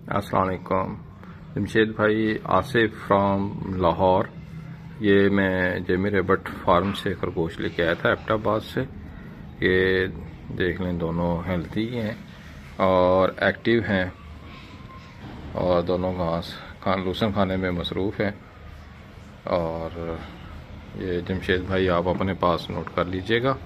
अस्सलाम वालेकुम। जमशेद भाई आसिफ फ्रॉम लाहौर। ये मैं जेमी रेबट फार्म से खरगोश लेके आया था एबटाबाद से। ये देख लें, दोनों हेल्थी हैं और एक्टिव हैं और दोनों घास लूसन खाने में मसरूफ़ हैं। और ये जमशेद भाई आप अपने पास नोट कर लीजिएगा।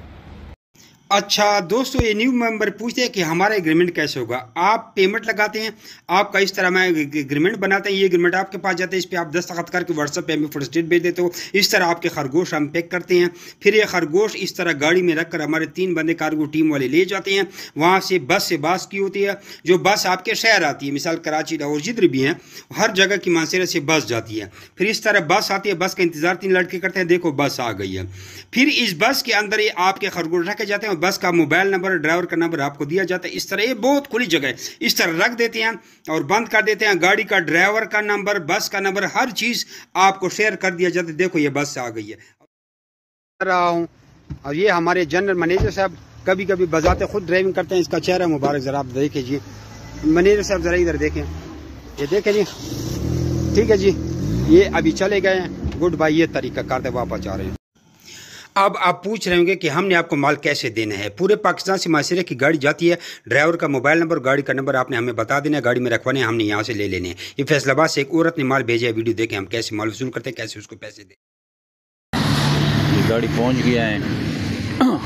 अच्छा दोस्तों, ये न्यू मेंबर पूछते हैं कि हमारा एग्रीमेंट कैसे होगा। आप पेमेंट लगाते हैं, आपका इस तरह मैं एग्रीमेंट बनाते हैं, ये एग्रीमेंट आपके पास जाता है, इस पर आप दस्तखत करके व्हाट्सएप पे हमें फोटोस्टेट भेज देते हो। इस तरह आपके खरगोश हम पैक करते हैं। फिर ये खरगोश इस तरह गाड़ी में रखकर हमारे 3 बंदे कार्गो टीम वाले ले जाते हैं। वहाँ से बास की होती है, जो बस आपके शहर आती है, मिसाल कराची लाहौर जिधर भी हैं, हर जगह की मानसेरा से बस जाती है। फिर इस तरह बस आती है, बस का इंतजार 3 लड़के करते हैं, देखो बस आ गई है। फिर इस बस के अंदर ये आपके खरगोश रखे जाते हैं, बस का मोबाइल नंबर, ड्राइवर का नंबर आपको दिया जाता है। इस तरह ये बहुत खुली जगह है, इस तरह रख देते हैं और बंद कर देते हैं। गाड़ी का, ड्राइवर का नंबर, बस का नंबर, हर चीज आपको शेयर कर दिया जाता है। देखो ये बस आ गई है रहा हूँ। और ये हमारे जनरल मैनेजर साहब कभी कभी बजाते खुद ड्राइविंग करते हैं। इसका चेहरा मुबारक जरा आप देखें जी। मैनेजर साहब जरा इधर देखें, ये देखें जी। ठीक है जी, ये अभी चले गए हैं, गुड बाय। ये तरीका करते वापस जा रहे हैं। अब आप पूछ रहे होंगे कि हमने आपको माल कैसे देना है। पूरे पाकिस्तान से मासीरे की गाड़ी जाती है, ड्राइवर का मोबाइल नंबर, गाड़ी का नंबर आपने हमें बता देना है, गाड़ी में रखवाने हैं, हमने यहाँ से ले लेने हैं। ये फैसलाबाद से एक औरत ने माल भेजा है, वीडियो देखें हम कैसे माल वसूल करते हैं, कैसे उसको पैसे दें। ये गाड़ी पहुँच गया है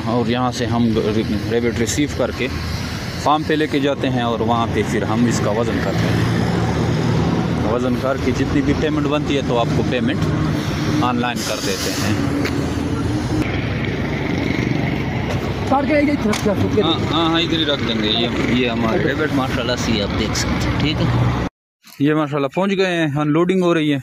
और यहाँ से हम रेबिट रिसीव करके फार्म पे लेके जाते हैं और वहाँ पे फिर हम इसका वज़न करते हैं। वज़न करके जितनी भी पेमेंट बनती है तो आपको पेमेंट ऑनलाइन कर देते हैं। हाँ हाँ, इधर ही रख देंगे। ये हमारे रेबिट माशाल्लाह से आप देख सकते हैं। ठीक है, ये माशाल्लाह पहुंच गए हैं, अनलोडिंग हो रही है।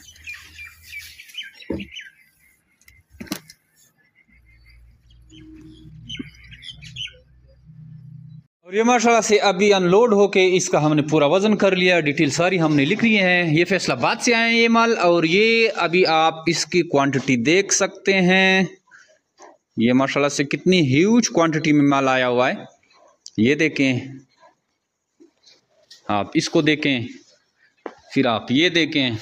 और ये माशाल्लाह से अभी अनलोड होके इसका हमने पूरा वज़न कर लिया, डिटेल सारी हमने लिख ली है। ये फैसलाबाद से आए हैं ये माल, और ये अभी आप इसकी क्वांटिटी देख सकते हैं। ये माशाल्लाह से कितनी ह्यूज क्वांटिटी में माल आया हुआ है। ये देखें, आप इसको देखें, फिर आप ये देखें।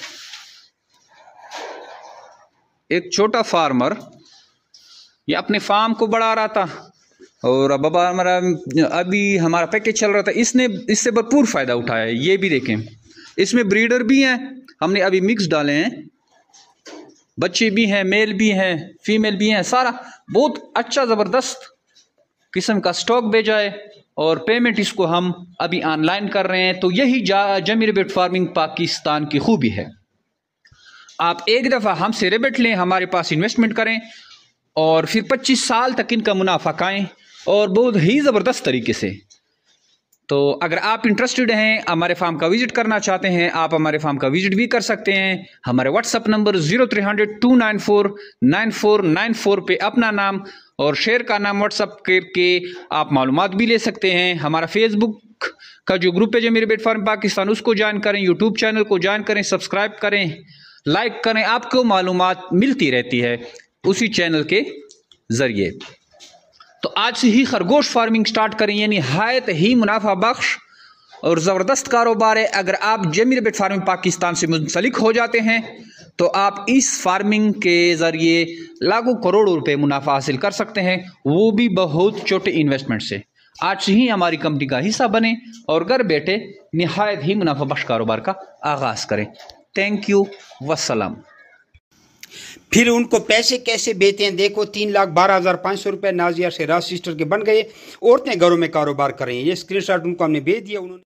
एक छोटा फार्मर ये अपने फार्म को बढ़ा रहा था और अब अभी हमारा पैकेज चल रहा था, इसने इससे भरपूर फ़ायदा उठाया है। ये भी देखें, इसमें ब्रीडर भी हैं, हमने अभी मिक्स डाले हैं, बच्चे भी हैं, मेल भी हैं, फीमेल भी हैं, सारा बहुत अच्छा ज़बरदस्त किस्म का स्टॉक भेजा है। और पेमेंट इसको हम अभी ऑनलाइन कर रहे हैं। तो यही जेमी रेबिट फार्मिंग पाकिस्तान की खूबी है। आप एक दफ़ा हमसे रेबिट लें, हमारे पास इन्वेस्टमेंट करें और फिर 25 साल तक इनका मुनाफा खाएँ और बहुत ही ज़बरदस्त तरीके से। तो अगर आप इंटरेस्टेड हैं, हमारे फार्म का विज़िट करना चाहते हैं, आप हमारे फार्म का विज़िट भी कर सकते हैं। हमारे व्हाट्सअप नंबर 0300 294 9494 पे अपना नाम और शेयर का नाम व्हाट्सअप करके आप मालूमात भी ले सकते हैं। हमारा फेसबुक का जो ग्रुप है जेमी रेबिट फार्म पाकिस्तान, उसको ज्वाइन करें, यूट्यूब चैनल को ज्वाइन करें, सब्सक्राइब करें, लाइक करें, आपको मालूमात मिलती रहती है उसी चैनल के ज़रिए। तो आज से ही खरगोश फार्मिंग स्टार्ट करें, ये निहायत ही मुनाफा बख्श और ज़बरदस्त कारोबार है। अगर आप जेमी रेबिट फार्मिंग पाकिस्तान से मुंसलिक हो जाते हैं तो आप इस फार्मिंग के ज़रिए लाखों करोड़ों रुपए मुनाफा हासिल कर सकते हैं, वो भी बहुत छोटे इन्वेस्टमेंट से। आज से ही हमारी कंपनी का हिस्सा बने और घर बैठे निहायत ही मुनाफा बख्श कारोबार का आगाज़ करें। थैंक यू, वस्सलाम। फिर उनको पैसे कैसे भेजते हैं, देखो 3,12,500 रुपये नाजिया शेराज सिस्टर के बन गए। औरतें घरों में कारोबार कर रही हैं। ये स्क्रीनशॉट उनको हमने भेज दिया, उन्होंने